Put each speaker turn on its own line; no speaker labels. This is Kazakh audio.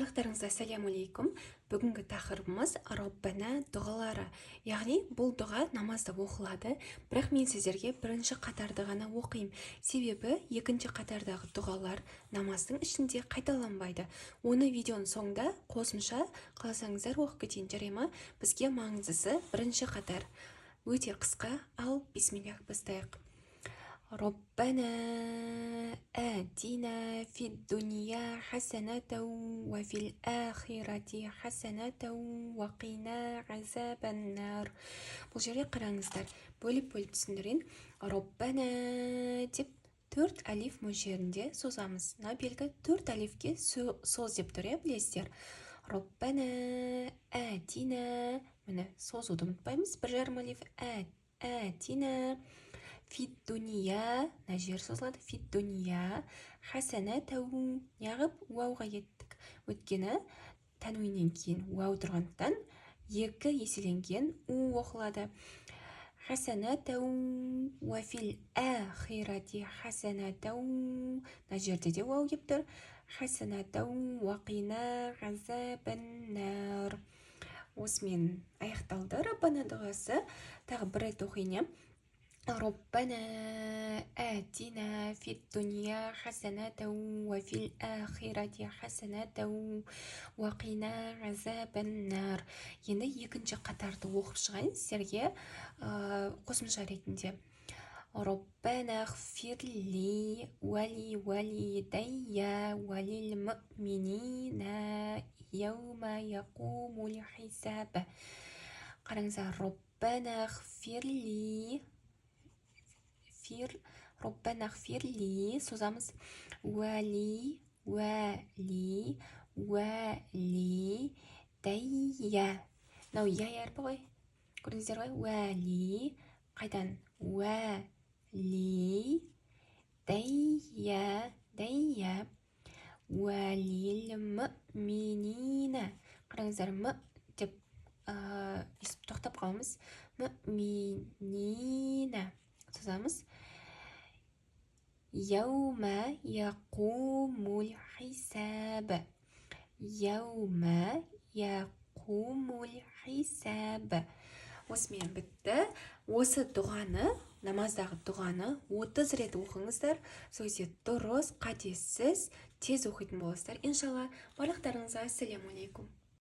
Барлықтарыңызға ассалаумалейкум. Бүгінгі тақырыбымыз Роббана дұғалары. Яғни бұл дұға намазда оқылады, бірақ мен сіздерге бірінші қатарды ғана оқимын. Себебі екінші қатардағы дұғалар намаздың ішінде қайталанбайды. Оны видеоның соңында қосымша қаласаңыздар оқып кетейін, жарай ма? Бізге маңыздысы бірінші қатар. Өте қысқа, ал бисмиллах бастайық. ربنا آتنا في الدنيا حسنة وفي الآخرة حسنة وقنا عذاب النار. Бұл жерде қараңыздар, бөліп түсіндірейін. Роббана деп 4 алиф мөлшерінде созамыз. Мына белгі 4 алифке соз деп тұр, білесіздер. Роббана атина, міне созуды ұмытпаймыз. 1,5 алиф атина. Фид-дуния, на жер созылады. Фид-дуния хасанатау, неғып уауға еттік. Өткені тәнуинен кейін уау тұрғандықтан екі еселенген у оқылады. Хасанатау уа фил ахирати хасанатау, на жерде де уау кеп тұр. Хасанатау уақина ғазабаннар. Осымен аяқталды Раббана дұғасы. Тағы бір рет оқиын. ربنا آتنا في الدنيا حسنة وفي الآخرة حسنة وقنا عذاب النار. Енді екінші қатарды оқып шығайын сіздерге қосымша ретінде. ربنا اغفر لي ولوالدي وللمؤمنين يوم يقوم الحساب. қараңыздар, ربنا اغفر لي ربنا اغفر لي созамыз. Уәли дәйя. Мынау я әрпі ғой, көрдіңіздер ғой. Уәли қайдан? Уәли дәйя уәлил мүъминина. қараңыздар, мү деп тоқтап қаламыз. Мүъминина созамыз. Яума яқумул хисаб. Яума яқумул хисаб. Осымен бітті. Осы дұғаны, намаздағы дұғаны 30 рет оқыңыздар. Сол кезде дұрыс, қатессіз, тез оқитын боласыздар. Иншалла. Барлықтарыңызға ассалаумалейкум.